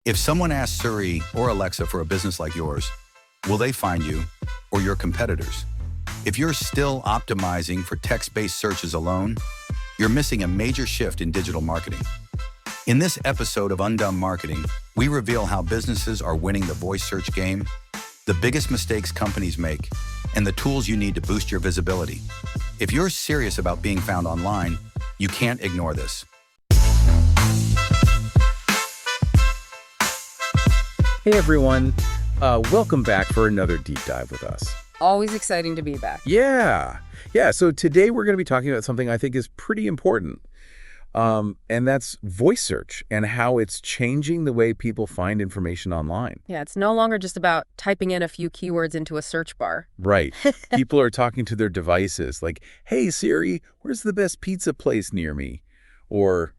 If someone asks Siri or Alexa for a business like yours, will they find you or your competitors? If you're still optimizing for text-based searches alone, you're missing a major shift in digital marketing. In this episode of Undumb Marketing, we reveal how businesses are winning the voice search game, the biggest mistakes companies make, and the tools you need to boost your visibility. If you're serious about being found online, you can't ignore this. Hey everyone, welcome back for another deep dive with us. Always exciting to be back. Yeah, so today we're going to be talking about something I think is pretty important, and that's voice search and how it's changing the way people find information online. Yeah, it's no longer just about typing in a few keywords into a search bar. Right. People are talking to their devices like, hey Siri, where's the best pizza place near me? Or,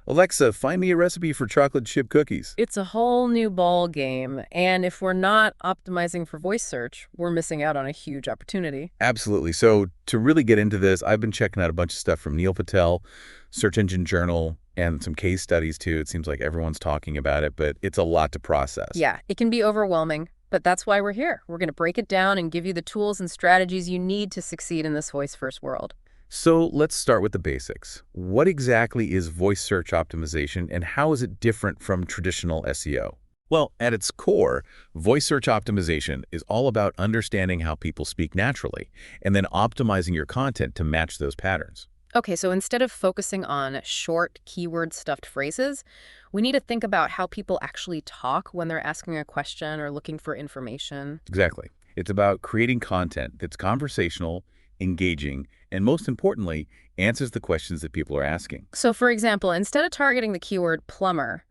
Alexa, find me a recipe for chocolate chip cookies. It's a whole new ball game, and if we're not optimizing for voice search, we're missing out on a huge opportunity. Absolutely. So to really get into this, I've been checking out a bunch of stuff from Neil Patel, Search Engine Journal, and some case studies too. It seems like everyone's talking about it, but it's a lot to process. Yeah, it can be overwhelming, but that's why we're here. We're going to break it down and give you the tools and strategies you need to succeed in this voice-first world. So let's start with the basics. What exactly is voice search optimization, and how is it different from traditional SEO? Well, at its core, voice search optimization is all about understanding how people speak naturally and then optimizing your content to match those patterns. Okay, so instead of focusing on short, keyword-stuffed phrases, we need to think about how people actually talk when they're asking a question or looking for information. Exactly. It's about creating content that's conversational, engaging, and most importantly, answers the questions that people are asking. So for example, instead of targeting the keyword plumber,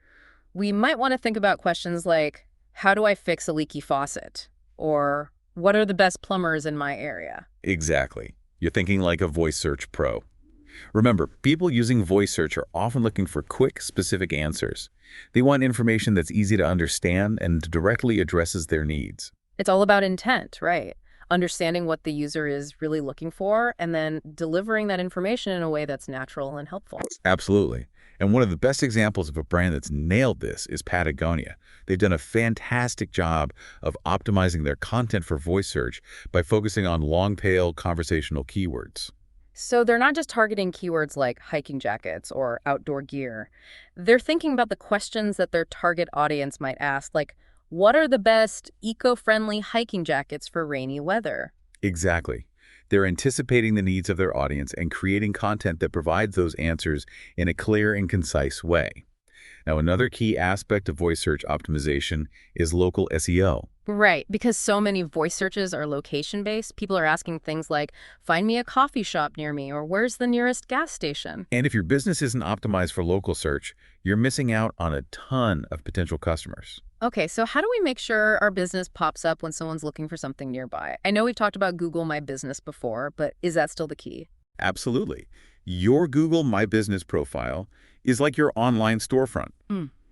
we might want to think about questions like, how do I fix a leaky faucet? Or what are the best plumbers in my area? Exactly. You're thinking like a voice search pro. Remember, people using voice search are often looking for quick, specific answers. They want information that's easy to understand and directly addresses their needs. It's all about intent, right? Understanding what the user is really looking for and then delivering that information in a way that's natural and helpful. Absolutely. And one of the best examples of a brand that's nailed this is Patagonia. They've done a fantastic job of optimizing their content for voice search by focusing on long-tail conversational keywords. So they're not just targeting keywords like hiking jackets or outdoor gear. They're thinking about the questions that their target audience might ask, like, what are the best eco-friendly hiking jackets for rainy weather? Exactly. They're anticipating the needs of their audience and creating content that provides those answers in a clear and concise way. Now, another key aspect of voice search optimization is local SEO. Right, because so many voice searches are location-based, people are asking things like, find me a coffee shop near me, or where's the nearest gas station? And if your business isn't optimized for local search, you're missing out on a ton of potential customers. Okay, so how do we make sure our business pops up when someone's looking for something nearby? I know we've talked about Google My Business before, but is that still the key? Absolutely. Your Google My Business profile is like your online storefront.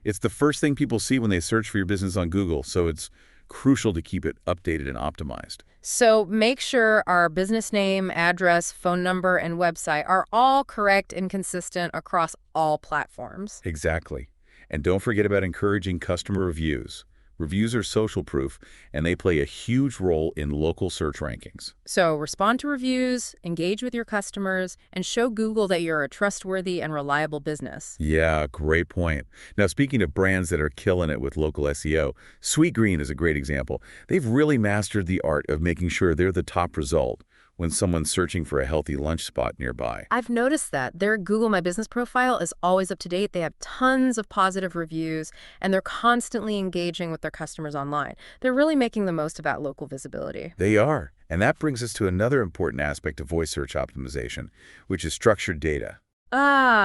It's the first thing people see when they search for your business on Google, so it's crucial to keep it updated and optimized. So make sure our business name, address, phone number, and website are all correct and consistent across all platforms. Exactly. And don't forget about encouraging customer reviews. Reviews are social proof, and they play a huge role in local search rankings. So respond to reviews, engage with your customers, and show Google that you're a trustworthy and reliable business. Yeah, great point. Now, speaking of brands that are killing it with local SEO, Sweet Green is a great example. They've really mastered the art of making sure they're the top result when someone's searching for a healthy lunch spot nearby. I've noticed that their Google My Business profile is always up to date. They have tons of positive reviews, and they're constantly engaging with their customers online. They're really making the most of that local visibility. They are. And that brings us to another important aspect of voice search optimization, which is structured data.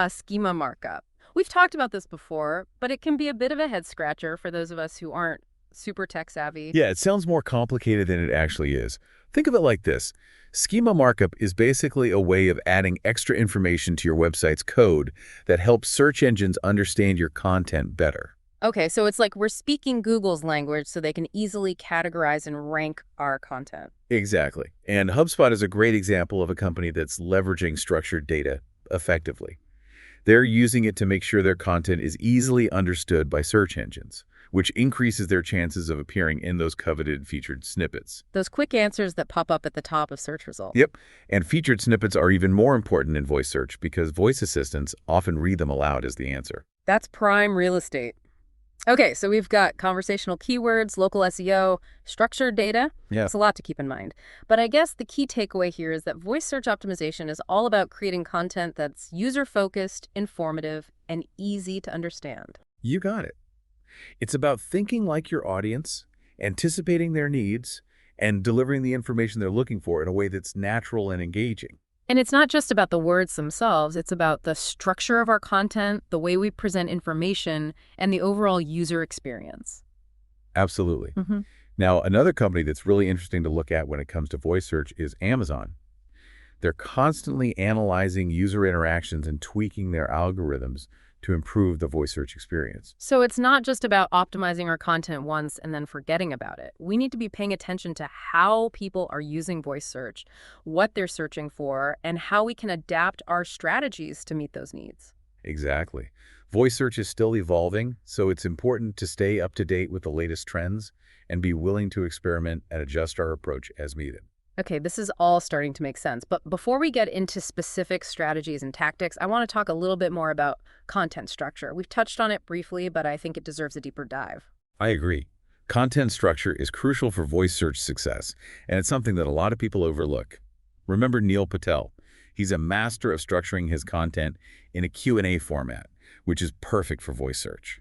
Schema markup. We've talked about this before, but it can be a bit of a head-scratcher for those of us who aren't super tech-savvy. Yeah, it sounds more complicated than it actually is. Think of it like this. Schema markup is basically a way of adding extra information to your website's code that helps search engines understand your content better. Okay, so it's like we're speaking Google's language so they can easily categorize and rank our content. Exactly. And HubSpot is a great example of a company that's leveraging structured data effectively. They're using it to make sure their content is easily understood by search engines, which increases their chances of appearing in those coveted featured snippets. Those quick answers that pop up at the top of search results. Yep, and featured snippets are even more important in voice search because voice assistants often read them aloud as the answer. That's prime real estate. Okay, so we've got conversational keywords, local SEO, structured data. Yeah. It's a lot to keep in mind. But I guess the key takeaway here is that voice search optimization is all about creating content that's user-focused, informative, and easy to understand. You got it. It's about thinking like your audience, anticipating their needs, and delivering the information they're looking for in a way that's natural and engaging. And it's not just about the words themselves, it's about the structure of our content, the way we present information, and the overall user experience. Absolutely. Mm-hmm. Now, another company that's really interesting to look at when it comes to voice search is Amazon. They're constantly analyzing user interactions and tweaking their algorithms to improve the voice search experience. So it's not just about optimizing our content once and then forgetting about it. We need to be paying attention to how people are using voice search, what they're searching for, and how we can adapt our strategies to meet those needs. Exactly. Voice search is still evolving, so it's important to stay up to date with the latest trends and be willing to experiment and adjust our approach as needed. Okay, this is all starting to make sense. But before we get into specific strategies and tactics, I want to talk a little bit more about content structure. We've touched on it briefly, but I think it deserves a deeper dive. I agree. Content structure is crucial for voice search success, and it's something that a lot of people overlook. Remember Neil Patel. He's a master of structuring his content in a Q&A format, which is perfect for voice search.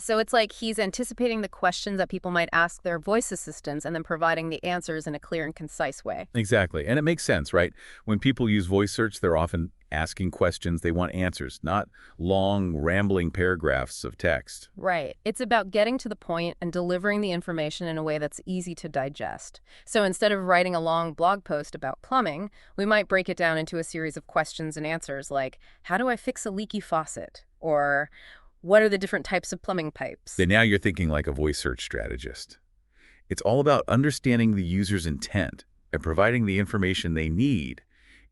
So it's like he's anticipating the questions that people might ask their voice assistants and then providing the answers in a clear and concise way. Exactly. And it makes sense, right? When people use voice search, they're often asking questions. They want answers, not long, rambling paragraphs of text. Right. It's about getting to the point and delivering the information in a way that's easy to digest. So instead of writing a long blog post about plumbing, we might break it down into a series of questions and answers like, how do I fix a leaky faucet? Or what are the different types of plumbing pipes? Then now you're thinking like a voice search strategist. It's all about understanding the user's intent and providing the information they need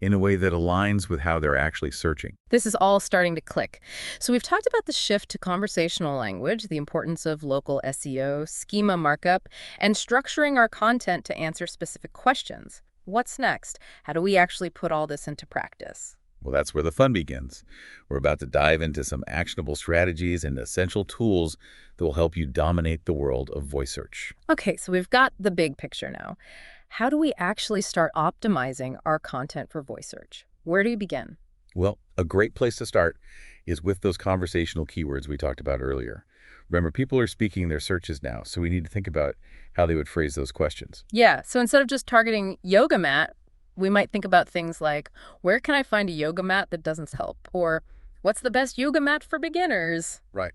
in a way that aligns with how they're actually searching. This is all starting to click. So we've talked about the shift to conversational language, the importance of local SEO, schema markup, and structuring our content to answer specific questions. What's next? How do we actually put all this into practice? Well, that's where the fun begins. We're about to dive into some actionable strategies and essential tools that will help you dominate the world of voice search. Okay, so we've got the big picture now. How do we actually start optimizing our content for voice search? Where do you begin? Well, a great place to start is with those conversational keywords we talked about earlier. Remember, people are speaking their searches now, so we need to think about how they would phrase those questions. Yeah, so instead of just targeting yoga mat, we might think about things like, where can I find a yoga mat that doesn't help? Or what's the best yoga mat for beginners? Right.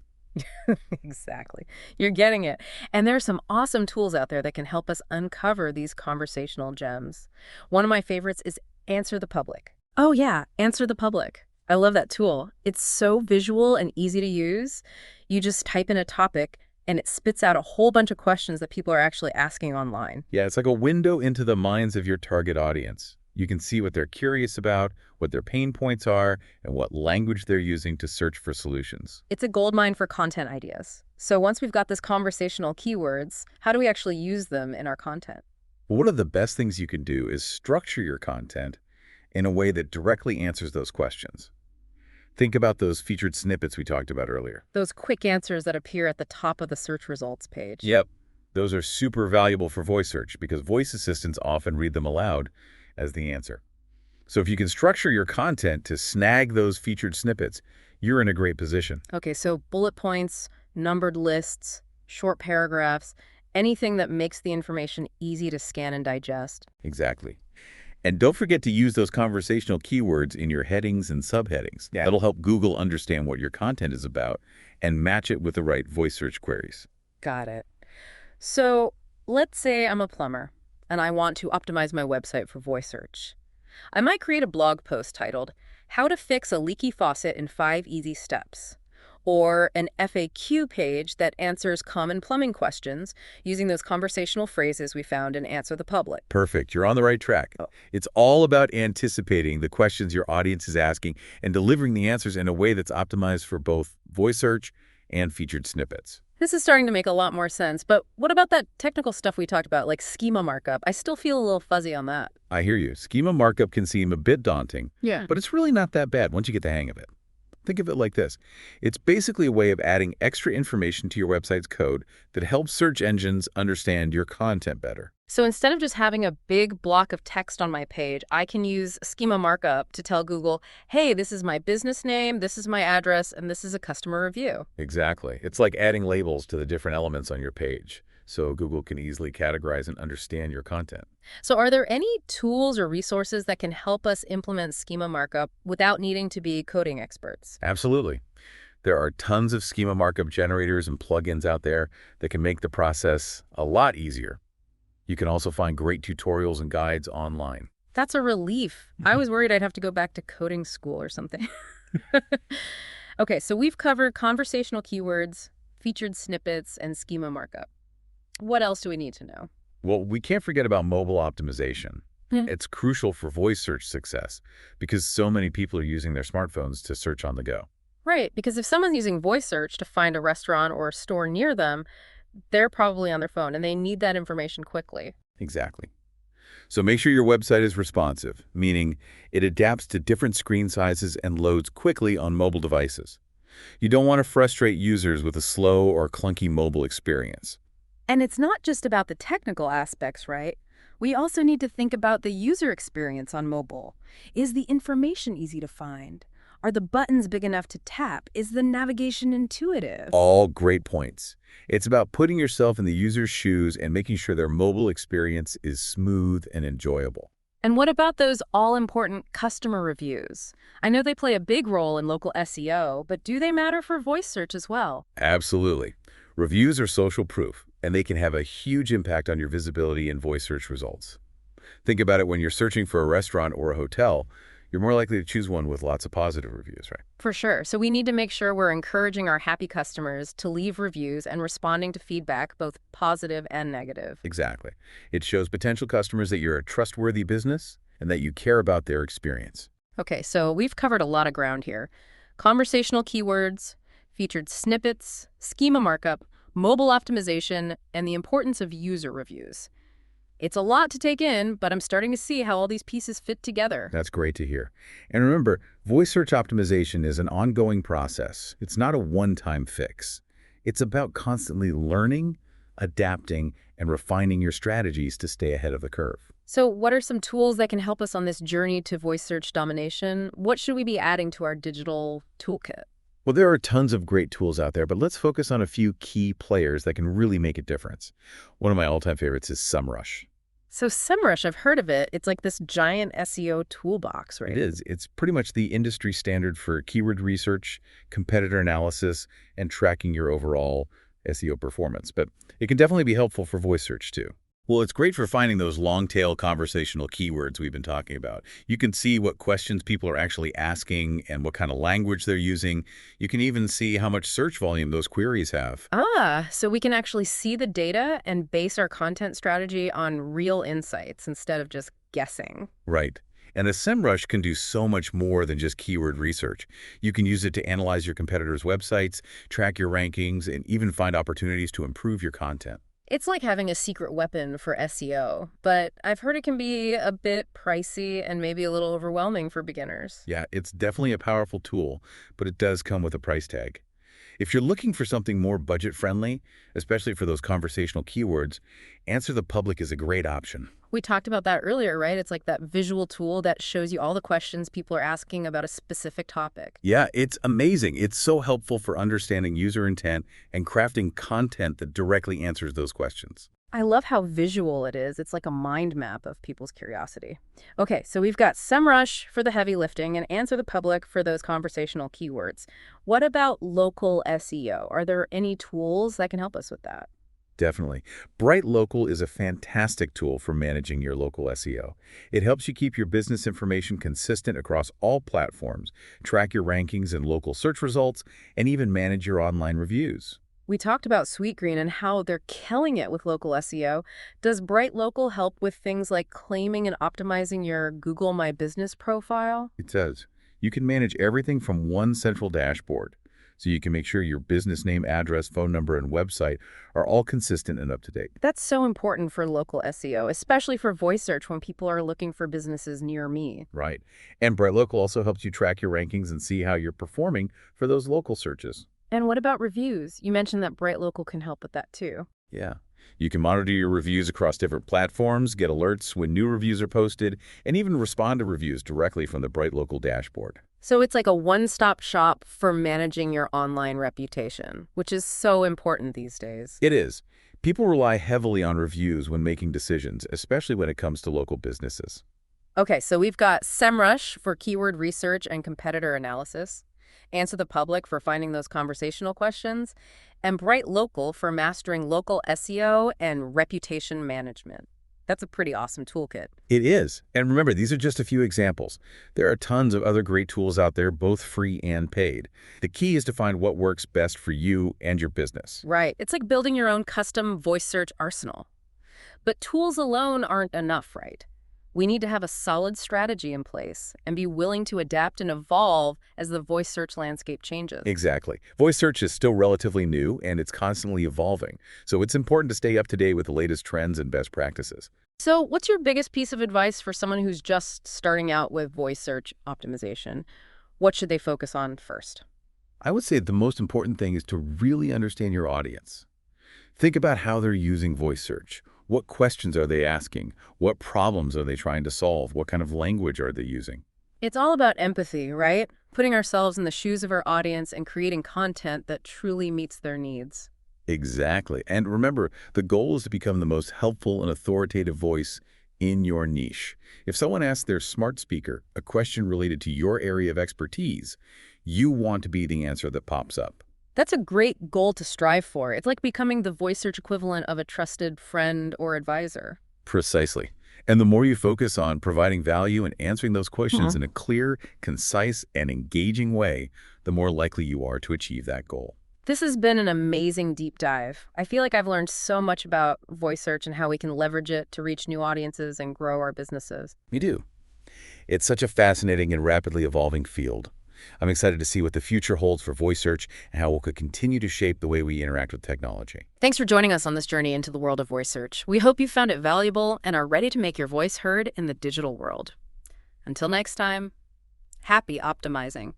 Exactly. You're getting it. And there are some awesome tools out there that can help us uncover these conversational gems. One of my favorites is Answer the Public. Oh yeah, Answer the Public. I love that tool. It's so visual and easy to use. You just type in a topic and it spits out a whole bunch of questions that people are actually asking online. Yeah, it's like a window into the minds of your target audience. You can see what they're curious about, what their pain points are, and what language they're using to search for solutions. It's a goldmine for content ideas. So once we've got this conversational keywords, how do we actually use them in our content? Well, one of the best things you can do is structure your content in a way that directly answers those questions. Think about those featured snippets we talked about earlier. Those quick answers that appear at the top of the search results page. Yep. Those are super valuable for voice search because voice assistants often read them aloud as the answer. So if you can structure your content to snag those featured snippets, you're in a great position. Okay, so bullet points, numbered lists, short paragraphs, anything that makes the information easy to scan and digest. Exactly. And don't forget to use those conversational keywords in your headings and subheadings. Yeah. That'll help Google understand what your content is about and match it with the right voice search queries. Got it. So let's say I'm a plumber and I want to optimize my website for voice search. I might create a blog post titled, How to Fix a Leaky Faucet in 5 Easy Steps. or an FAQ page that answers common plumbing questions using those conversational phrases we found in Answer the Public. Perfect. You're on the right track. Oh. It's all about anticipating the questions your audience is asking and delivering the answers in a way that's optimized for both voice search and featured snippets. This is starting to make a lot more sense, but what about that technical stuff we talked about, like schema markup? I still feel a little fuzzy on that. I hear you. Schema markup can seem a bit daunting, Yeah. but it's really not that bad once you get the hang of it. Think of it like this. It's basically a way of adding extra information to your website's code that helps search engines understand your content better. So instead of just having a big block of text on my page, I can use schema markup to tell Google, hey, this is my business name, this is my address, and this is a customer review. Exactly. It's like adding labels to the different elements on your page, so Google can easily categorize and understand your content. So are there any tools or resources that can help us implement schema markup without needing to be coding experts? Absolutely. There are tons of schema markup generators and plugins out there that can make the process a lot easier. You can also find great tutorials and guides online. That's a relief. I was worried I'd have to go back to coding school or something. Okay, so we've covered conversational keywords, featured snippets, and schema markup. What else do we need to know? Well, we can't forget about mobile optimization. Yeah. It's crucial for voice search success because so many people are using their smartphones to search on the go. Right, because if someone's using voice search to find a restaurant or a store near them, they're probably on their phone and they need that information quickly. Exactly. So make sure your website is responsive, meaning it adapts to different screen sizes and loads quickly on mobile devices. You don't want to frustrate users with a slow or clunky mobile experience. And it's not just about the technical aspects, right? We also need to think about the user experience on mobile. Is the information easy to find? Are the buttons big enough to tap? Is the navigation intuitive? All great points. It's about putting yourself in the user's shoes and making sure their mobile experience is smooth and enjoyable. And what about those all-important customer reviews? I know they play a big role in local SEO, but do they matter for voice search as well? Absolutely. Reviews are social proof, and they can have a huge impact on your visibility in voice search results. Think about it when you're searching for a restaurant or a hotel. You're more likely to choose one with lots of positive reviews, right? For sure. So we need to make sure we're encouraging our happy customers to leave reviews and responding to feedback, both positive and negative. Exactly. It shows potential customers that you're a trustworthy business and that you care about their experience. Okay, so we've covered a lot of ground here. Conversational keywords, featured snippets, schema markup, mobile optimization, and the importance of user reviews. It's a lot to take in, but I'm starting to see how all these pieces fit together. That's great to hear. And remember, voice search optimization is an ongoing process. It's not a one-time fix. It's about constantly learning, adapting, and refining your strategies to stay ahead of the curve. So what are some tools that can help us on this journey to voice search domination? What should we be adding to our digital toolkit? Well, there are tons of great tools out there, but let's focus on a few key players that can really make a difference. One of my all-time favorites is SEMrush. So SEMrush, I've heard of it. It's like this giant SEO toolbox, right? It is. It's pretty much the industry standard for keyword research, competitor analysis, and tracking your overall SEO performance. But it can definitely be helpful for voice search too. Well, it's great for finding those long-tail conversational keywords we've been talking about. You can see what questions people are actually asking and what kind of language they're using. You can even see how much search volume those queries have. Ah, so we can actually see the data and base our content strategy on real insights instead of just guessing. Right. And a SEMrush can do so much more than just keyword research. You can use it to analyze your competitors' websites, track your rankings, and even find opportunities to improve your content. It's like having a secret weapon for SEO, but I've heard it can be a bit pricey and maybe a little overwhelming for beginners. Yeah, it's definitely a powerful tool, but it does come with a price tag. If you're looking for something more budget-friendly, especially for those conversational keywords, Answer the Public is a great option. We talked about that earlier, right? It's like that visual tool that shows you all the questions people are asking about a specific topic. Yeah, it's amazing. It's so helpful for understanding user intent and crafting content that directly answers those questions. I love how visual it is. It's like a mind map of people's curiosity. Okay, so we've got SEMrush for the heavy lifting and Answer the Public for those conversational keywords. What about local SEO? Are there any tools that can help us with that? Definitely. Bright Local is a fantastic tool for managing your local SEO. It helps you keep your business information consistent across all platforms, track your rankings and local search results, and even manage your online reviews. We talked about Sweetgreen and how they're killing it with local SEO. Does Bright Local help with things like claiming and optimizing your Google My Business profile? It does. You can manage everything from one central dashboard, so you can make sure your business name, address, phone number, and website are all consistent and up to date. That's so important for local SEO, especially for voice search when people are looking for businesses near me. Right. And Bright Local also helps you track your rankings and see how you're performing for those local searches. And what about reviews? You mentioned that Bright Local can help with that too. Yeah. You can monitor your reviews across different platforms, get alerts when new reviews are posted, and even respond to reviews directly from the Bright Local dashboard. So it's like a one-stop shop for managing your online reputation, which is so important these days. It is. People rely heavily on reviews when making decisions, especially when it comes to local businesses. Okay, so we've got SEMrush for keyword research and competitor analysis, Answer the Public for finding those conversational questions, and Bright Local for mastering local SEO and reputation management. That's a pretty awesome toolkit. It is. And remember, these are just a few examples. There are tons of other great tools out there, both free and paid. The key is to find what works best for you and your business. Right. It's like building your own custom voice search arsenal. But tools alone aren't enough, right? We need to have a solid strategy in place and be willing to adapt and evolve as the voice search landscape changes. Exactly. Voice search is still relatively new and it's constantly evolving. So it's important to stay up to date with the latest trends and best practices. So what's your biggest piece of advice for someone who's just starting out with voice search optimization? What should they focus on first? I would say the most important thing is to really understand your audience. Think about how they're using voice search. What questions are they asking? What problems are they trying to solve? What kind of language are they using? It's all about empathy, right? Putting ourselves in the shoes of our audience and creating content that truly meets their needs. Exactly. And remember, the goal is to become the most helpful and authoritative voice in your niche. If someone asks their smart speaker a question related to your area of expertise, you want to be the answer that pops up. That's a great goal to strive for. It's like becoming the voice search equivalent of a trusted friend or advisor. Precisely. And the more you focus on providing value and answering those questions in a clear, concise, and engaging way, the more likely you are to achieve that goal. This has been an amazing deep dive. I feel like I've learned so much about voice search and how we can leverage it to reach new audiences and grow our businesses. Me too. It's such a fascinating and rapidly evolving field. I'm excited to see what the future holds for voice search and how it could continue to shape the way we interact with technology. Thanks for joining us on this journey into the world of voice search. We hope you found it valuable and are ready to make your voice heard in the digital world. Until next time, happy optimizing.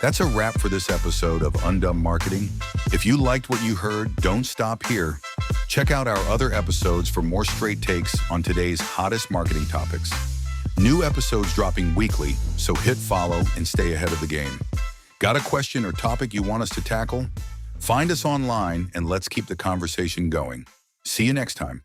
That's a wrap for this episode of Undumb Marketing. If you liked what you heard, don't stop here. Check out our other episodes for more straight takes on today's hottest marketing topics. New episodes dropping weekly, so hit follow and stay ahead of the game. Got a question or topic you want us to tackle? Find us online and let's keep the conversation going. See you next time.